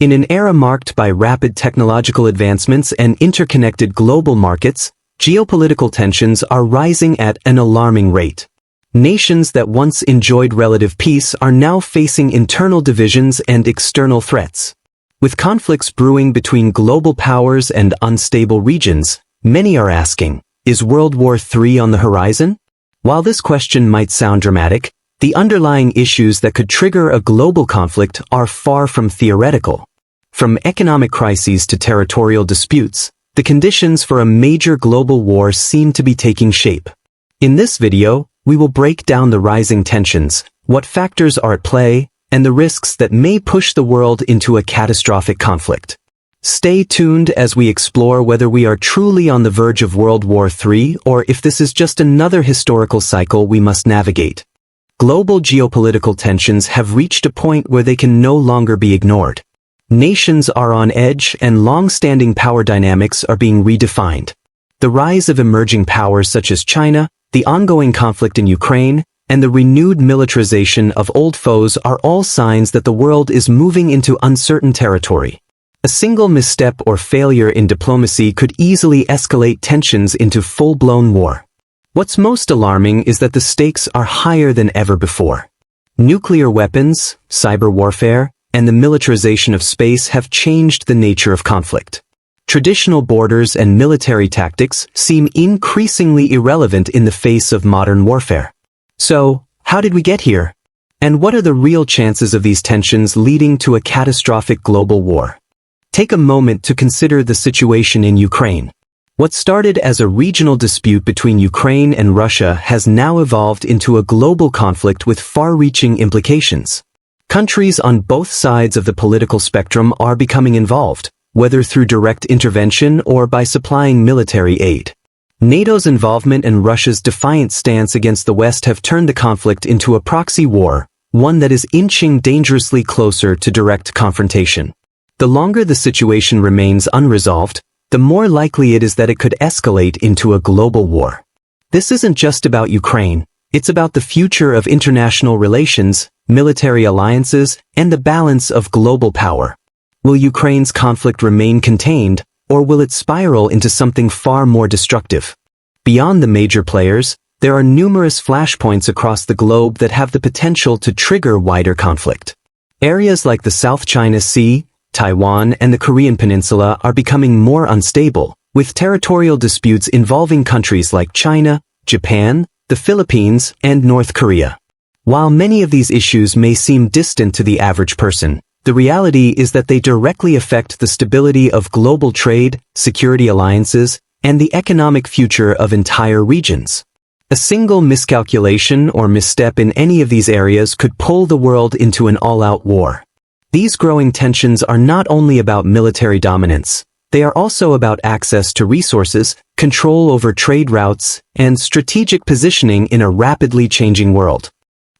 In an era marked by rapid technological advancements and interconnected global markets, geopolitical tensions are rising at an alarming rate. Nations that once enjoyed relative peace are now facing internal divisions and external threats. With conflicts brewing between global powers and unstable regions, many are asking, is World War III on the horizon? While this question might sound dramatic, the underlying issues that could trigger a global conflict are far from theoretical. From economic crises to territorial disputes, the conditions for a major global war seem to be taking shape. In this video, we will break down the rising tensions, what factors are at play, and the risks that may push the world into a catastrophic conflict. Stay tuned as we explore whether we are truly on the verge of World War III or if this is just another historical cycle we must navigate. Global geopolitical tensions have reached a point where they can no longer be ignored. Nations are on edge and long-standing power dynamics are being redefined. The rise of emerging powers such as China, the ongoing conflict in Ukraine, and the renewed militarization of old foes are all signs that the world is moving into uncertain territory. A single misstep or failure in diplomacy could easily escalate tensions into full-blown war. What's most alarming is that the stakes are higher than ever before. Nuclear weapons, cyber warfare, and the militarization of space have changed the nature of conflict. Traditional borders and military tactics seem increasingly irrelevant in the face of modern warfare. So, how did we get here? And what are the real chances of these tensions leading to a catastrophic global war? Take a moment to consider the situation in Ukraine. What started as a regional dispute between Ukraine and Russia has now evolved into a global conflict with far-reaching implications. Countries on both sides of the political spectrum are becoming involved, whether through direct intervention or by supplying military aid. NATO's involvement and Russia's defiant stance against the West have turned the conflict into a proxy war, one that is inching dangerously closer to direct confrontation. The longer the situation remains unresolved, the more likely it is that it could escalate into a global war. This isn't just about Ukraine, it's about the future of international relations, military alliances, and the balance of global power. Will Ukraine's conflict remain contained, or will it spiral into something far more destructive? Beyond the major players, there are numerous flashpoints across the globe that have the potential to trigger wider conflict. Areas like the South China Sea, Taiwan, and the Korean Peninsula are becoming more unstable, with territorial disputes involving countries like China, Japan, the Philippines, and North Korea. While many of these issues may seem distant to the average person, the reality is that they directly affect the stability of global trade, security alliances, and the economic future of entire regions. A single miscalculation or misstep in any of these areas could pull the world into an all-out war. These growing tensions are not only about military dominance, they are also about access to resources, control over trade routes, and strategic positioning in a rapidly changing world.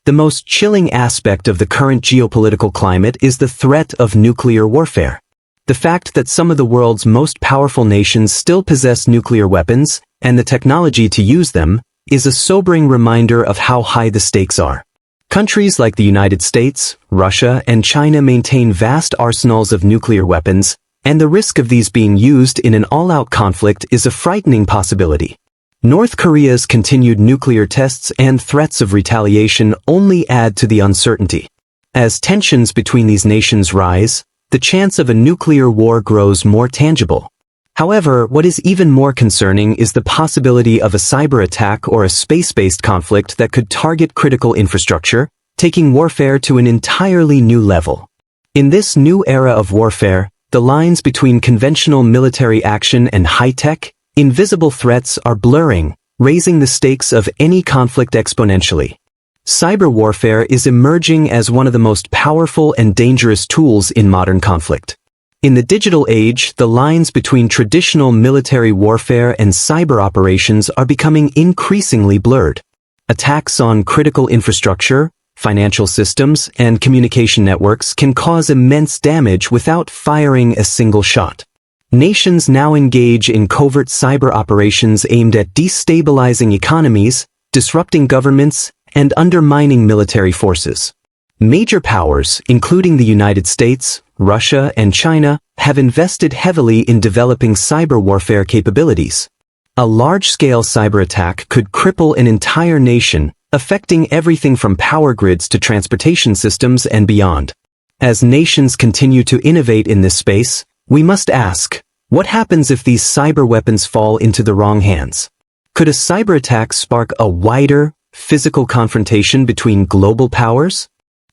The most chilling aspect of the current geopolitical climate is the threat of nuclear warfare. The fact that some of the world's most powerful nations still possess nuclear weapons, and the technology to use them, is a sobering reminder of how high the stakes are. Countries like the United States, Russia, and China maintain vast arsenals of nuclear weapons, and the risk of these being used in an all-out conflict is a frightening possibility. North Korea's continued nuclear tests and threats of retaliation only add to the uncertainty. As tensions between these nations rise, the chance of a nuclear war grows more tangible. However, what is even more concerning is the possibility of a cyber attack or a space-based conflict that could target critical infrastructure, taking warfare to an entirely new level. In this new era of warfare, the lines between conventional military action and high-tech, invisible threats are blurring, raising the stakes of any conflict exponentially. Cyber warfare is emerging as one of the most powerful and dangerous tools in modern conflict. In the digital age, the lines between traditional military warfare and cyber operations are becoming increasingly blurred. Attacks on critical infrastructure, financial systems, and communication networks can cause immense damage without firing a single shot. Nations now engage in covert cyber operations aimed at destabilizing economies, disrupting governments, and undermining military forces. Major powers, including the United States, Russia, and China have invested heavily in developing cyber warfare capabilities. A large-scale cyber attack could cripple an entire nation, affecting everything from power grids to transportation systems and beyond. As nations continue to innovate in this space, we must ask, what happens if these cyber weapons fall into the wrong hands? Could a cyber attack spark a wider, physical confrontation between global powers?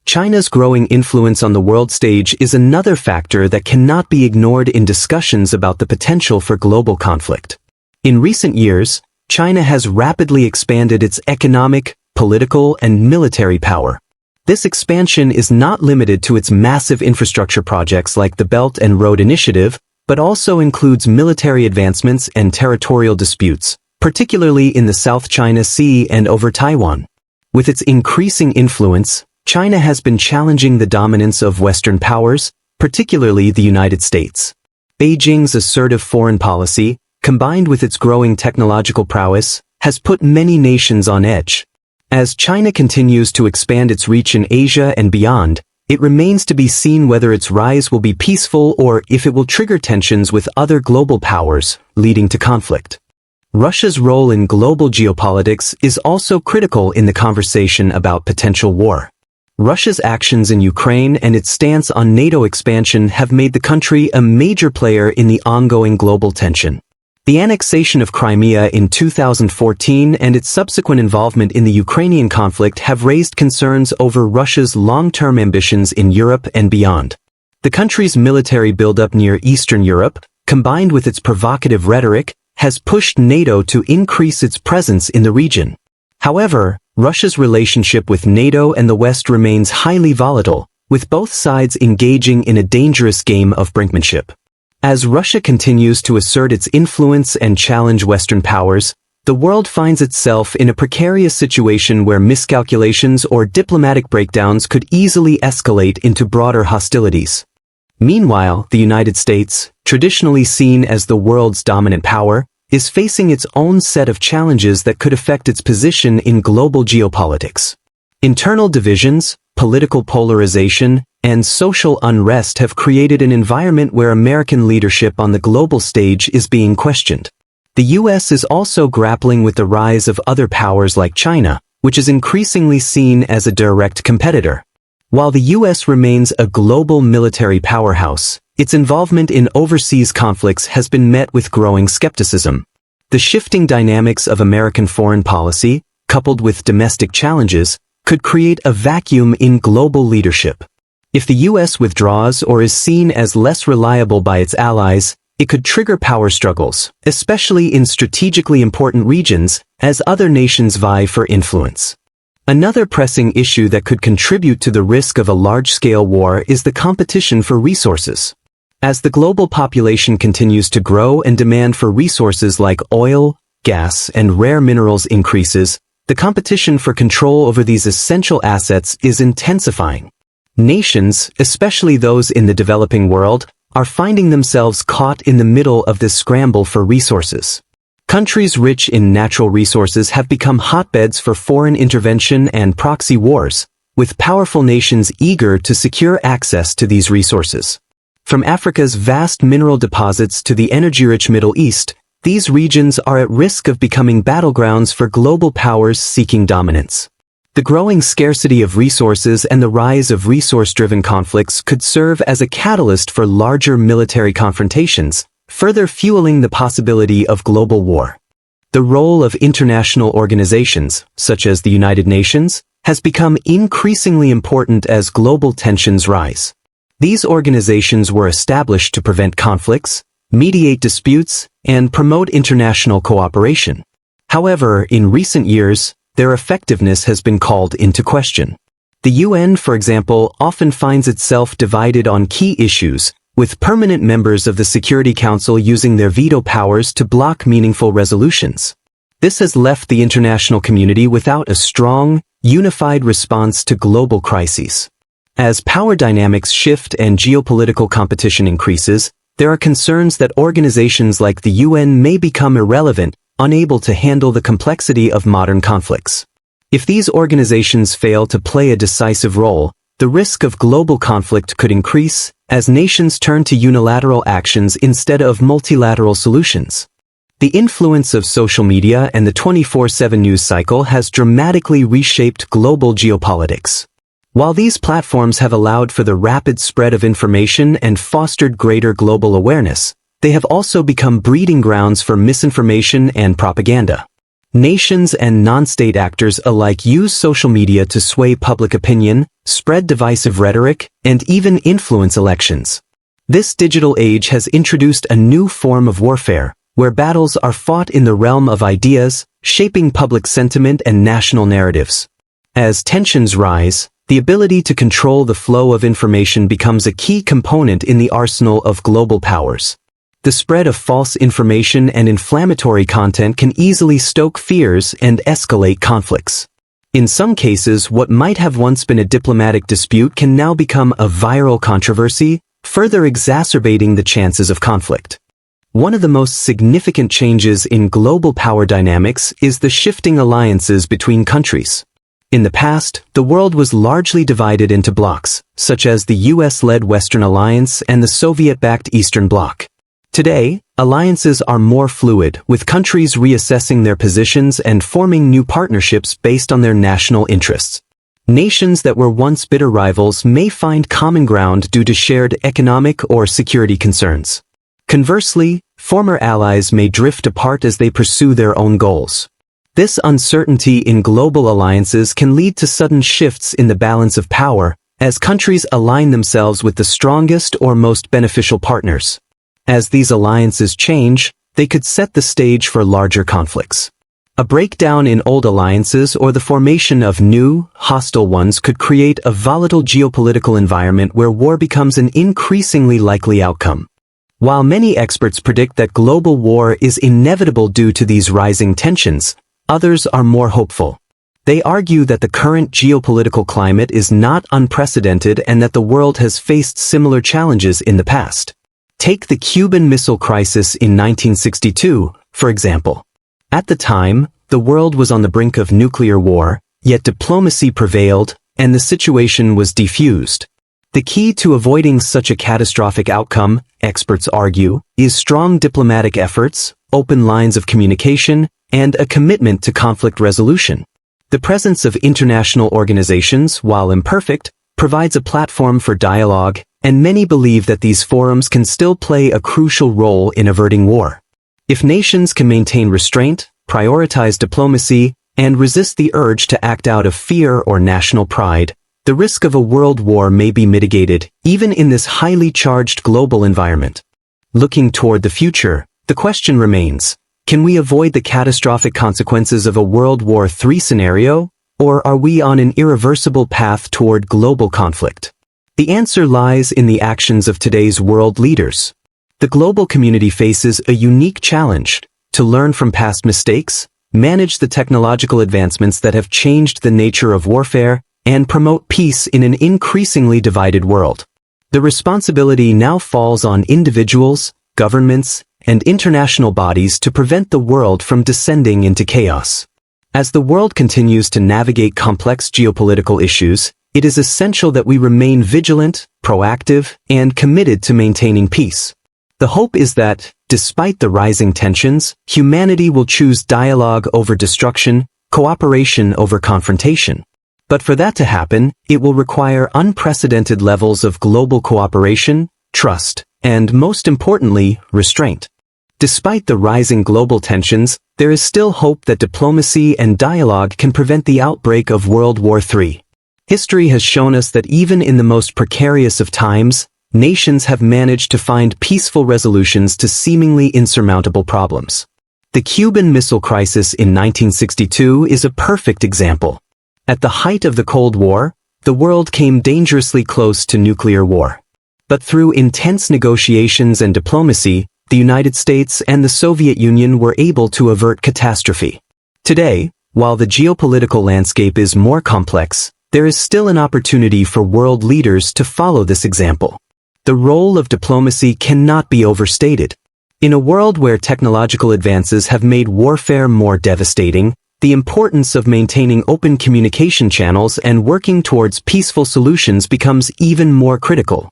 China's growing influence on the world stage is another factor that cannot be ignored in discussions about the potential for global conflict. In recent years, China has rapidly expanded its economic, political, and military power. This expansion is not limited to its massive infrastructure projects like the Belt and Road Initiative, but also includes military advancements and territorial disputes, particularly in the South China Sea and over Taiwan. With its increasing influence, China has been challenging the dominance of Western powers, particularly the United States. Beijing's assertive foreign policy, combined with its growing technological prowess, has put many nations on edge. As China continues to expand its reach in Asia and beyond, it remains to be seen whether its rise will be peaceful or if it will trigger tensions with other global powers, leading to conflict. Russia's role in global geopolitics is also critical in the conversation about potential war. Russia's actions in Ukraine and its stance on NATO expansion have made the country a major player in the ongoing global tension. The annexation of Crimea in 2014 and its subsequent involvement in the Ukrainian conflict have raised concerns over Russia's long-term ambitions in Europe and beyond. The country's military buildup near Eastern Europe, combined with its provocative rhetoric, has pushed NATO to increase its presence in the region. However, Russia's relationship with NATO and the West remains highly volatile, with both sides engaging in a dangerous game of brinkmanship. As Russia continues to assert its influence and challenge Western powers, the world finds itself in a precarious situation where miscalculations or diplomatic breakdowns could easily escalate into broader hostilities. Meanwhile, the United States, traditionally seen as the world's dominant power, is facing its own set of challenges that could affect its position in global geopolitics. Internal divisions, political polarization, and social unrest have created an environment where American leadership on the global stage is being questioned. The U.S. is also grappling with the rise of other powers like China, which is increasingly seen as a direct competitor. While the U.S. remains a global military powerhouse, its involvement in overseas conflicts has been met with growing skepticism. The shifting dynamics of American foreign policy, coupled with domestic challenges, could create a vacuum in global leadership. If the U.S. withdraws or is seen as less reliable by its allies, it could trigger power struggles, especially in strategically important regions, as other nations vie for influence. Another pressing issue that could contribute to the risk of a large-scale war is the competition for resources. As the global population continues to grow and demand for resources like oil, gas, and rare minerals increases, the competition for control over these essential assets is intensifying. Nations, especially those in the developing world, are finding themselves caught in the middle of this scramble for resources. Countries rich in natural resources have become hotbeds for foreign intervention and proxy wars, with powerful nations eager to secure access to these resources. From Africa's vast mineral deposits to the energy-rich Middle East, these regions are at risk of becoming battlegrounds for global powers seeking dominance. The growing scarcity of resources and the rise of resource-driven conflicts could serve as a catalyst for larger military confrontations, further fueling the possibility of global war. The role of international organizations, such as the United Nations, has become increasingly important as global tensions rise. These organizations were established to prevent conflicts, mediate disputes, and promote international cooperation. However, in recent years, their effectiveness has been called into question. The UN, for example, often finds itself divided on key issues, with permanent members of the Security Council using their veto powers to block meaningful resolutions. This has left the international community without a strong, unified response to global crises. As power dynamics shift and geopolitical competition increases, there are concerns that organizations like the UN may become irrelevant, unable to handle the complexity of modern conflicts. If these organizations fail to play a decisive role, the risk of global conflict could increase, as nations turn to unilateral actions instead of multilateral solutions. The influence of social media and the 24/7 news cycle has dramatically reshaped global geopolitics. While these platforms have allowed for the rapid spread of information and fostered greater global awareness, they have also become breeding grounds for misinformation and propaganda. Nations and non-state actors alike use social media to sway public opinion, spread divisive rhetoric, and even influence elections. This digital age has introduced a new form of warfare, where battles are fought in the realm of ideas, shaping public sentiment and national narratives. As tensions rise, the ability to control the flow of information becomes a key component in the arsenal of global powers. The spread of false information and inflammatory content can easily stoke fears and escalate conflicts. In some cases, what might have once been a diplomatic dispute can now become a viral controversy, further exacerbating the chances of conflict. One of the most significant changes in global power dynamics is the shifting alliances between countries. In the past, the world was largely divided into blocs, such as the US-led Western Alliance and the Soviet-backed Eastern Bloc. Today, alliances are more fluid, with countries reassessing their positions and forming new partnerships based on their national interests. Nations that were once bitter rivals may find common ground due to shared economic or security concerns. Conversely, former allies may drift apart as they pursue their own goals. This uncertainty in global alliances can lead to sudden shifts in the balance of power, as countries align themselves with the strongest or most beneficial partners. As these alliances change, they could set the stage for larger conflicts. A breakdown in old alliances or the formation of new, hostile ones could create a volatile geopolitical environment where war becomes an increasingly likely outcome. While many experts predict that global war is inevitable due to these rising tensions, others are more hopeful. They argue that the current geopolitical climate is not unprecedented and that the world has faced similar challenges in the past. Take the Cuban Missile Crisis in 1962, for example. At the time, the world was on the brink of nuclear war, yet diplomacy prevailed, and the situation was defused. The key to avoiding such a catastrophic outcome, experts argue, is strong diplomatic efforts, open lines of communication, and a commitment to conflict resolution. The presence of international organizations, while imperfect, provides a platform for dialogue, and many believe that these forums can still play a crucial role in averting war. If nations can maintain restraint, prioritize diplomacy, and resist the urge to act out of fear or national pride, the risk of a world war may be mitigated, even in this highly charged global environment. Looking toward the future, the question remains, can we avoid the catastrophic consequences of a World War III scenario, or are we on an irreversible path toward global conflict? The answer lies in the actions of today's world leaders. The global community faces a unique challenge: to learn from past mistakes, manage the technological advancements that have changed the nature of warfare, and promote peace in an increasingly divided world. The responsibility now falls on individuals, governments, and international bodies to prevent the world from descending into chaos. As the world continues to navigate complex geopolitical issues, it is essential that we remain vigilant, proactive, and committed to maintaining peace. The hope is that, despite the rising tensions, humanity will choose dialogue over destruction, cooperation over confrontation. But for that to happen, it will require unprecedented levels of global cooperation, trust, and most importantly, restraint. Despite the rising global tensions, there is still hope that diplomacy and dialogue can prevent the outbreak of World War III. History has shown us that even in the most precarious of times, nations have managed to find peaceful resolutions to seemingly insurmountable problems. The Cuban Missile Crisis in 1962 is a perfect example. At the height of the Cold War, the world came dangerously close to nuclear war. But through intense negotiations and diplomacy, the United States and the Soviet Union were able to avert catastrophe. Today, while the geopolitical landscape is more complex, there is still an opportunity for world leaders to follow this example. The role of diplomacy cannot be overstated. In a world where technological advances have made warfare more devastating, the importance of maintaining open communication channels and working towards peaceful solutions becomes even more critical.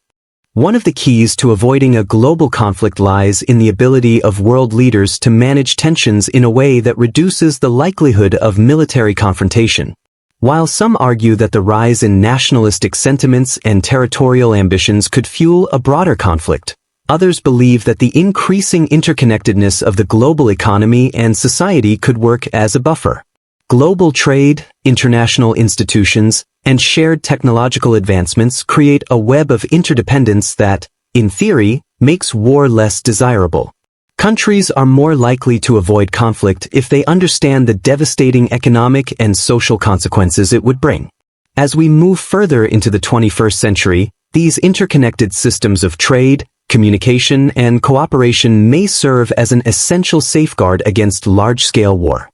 One of the keys to avoiding a global conflict lies in the ability of world leaders to manage tensions in a way that reduces the likelihood of military confrontation. While some argue that the rise in nationalistic sentiments and territorial ambitions could fuel a broader conflict, others believe that the increasing interconnectedness of the global economy and society could work as a buffer. Global trade, international institutions, and shared technological advancements create a web of interdependence that, in theory, makes war less desirable. Countries are more likely to avoid conflict if they understand the devastating economic and social consequences it would bring. As we move further into the 21st century, these interconnected systems of trade, communication, and cooperation may serve as an essential safeguard against large-scale war.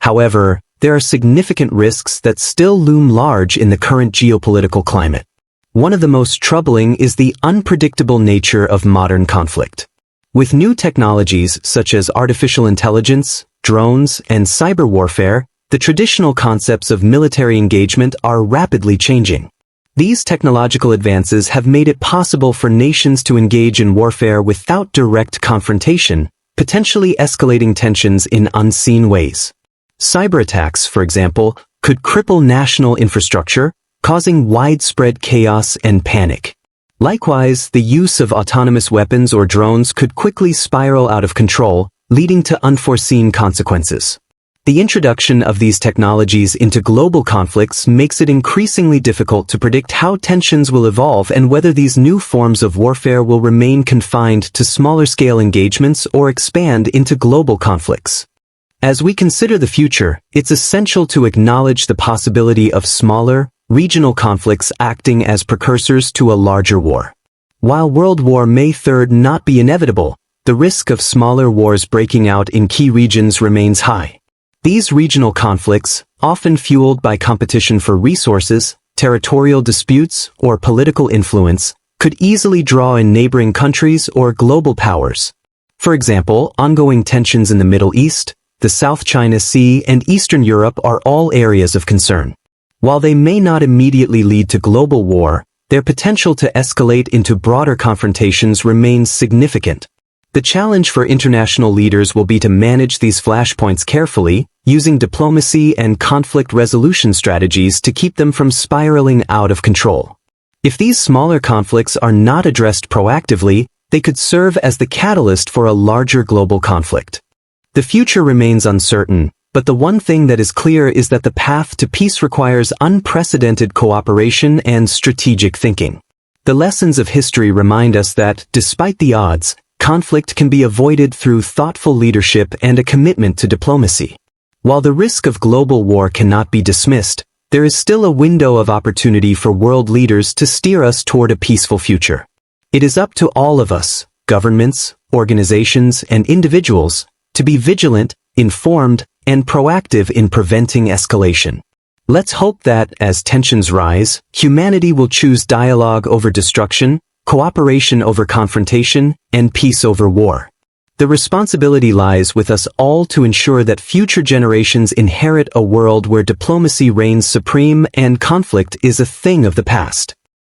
However, there are significant risks that still loom large in the current geopolitical climate. One of the most troubling is the unpredictable nature of modern conflict. With new technologies such as artificial intelligence, drones, and cyber warfare, the traditional concepts of military engagement are rapidly changing. These technological advances have made it possible for nations to engage in warfare without direct confrontation, potentially escalating tensions in unseen ways. Cyber attacks, for example, could cripple national infrastructure, causing widespread chaos and panic. Likewise, the use of autonomous weapons or drones could quickly spiral out of control, leading to unforeseen consequences. The introduction of these technologies into global conflicts makes it increasingly difficult to predict how tensions will evolve and whether these new forms of warfare will remain confined to smaller-scale engagements or expand into global conflicts. As we consider the future, it's essential to acknowledge the possibility of smaller, regional conflicts acting as precursors to a larger war. While World War III may not be inevitable, the risk of smaller wars breaking out in key regions remains high. These regional conflicts, often fueled by competition for resources, territorial disputes, or political influence, could easily draw in neighboring countries or global powers. For example, ongoing tensions in the Middle East, the South China Sea, and Eastern Europe are all areas of concern. While they may not immediately lead to global war, their potential to escalate into broader confrontations remains significant. The challenge for international leaders will be to manage these flashpoints carefully, using diplomacy and conflict resolution strategies to keep them from spiraling out of control. If these smaller conflicts are not addressed proactively, they could serve as the catalyst for a larger global conflict. The future remains uncertain, but the one thing that is clear is that the path to peace requires unprecedented cooperation and strategic thinking. The lessons of history remind us that, despite the odds, conflict can be avoided through thoughtful leadership and a commitment to diplomacy. While the risk of global war cannot be dismissed, there is still a window of opportunity for world leaders to steer us toward a peaceful future. It is up to all of us, governments, organizations, and individuals, to be vigilant, informed, and proactive in preventing escalation. Let's hope that, as tensions rise, humanity will choose dialogue over destruction, cooperation over confrontation, and peace over war. The responsibility lies with us all to ensure that future generations inherit a world where diplomacy reigns supreme and conflict is a thing of the past.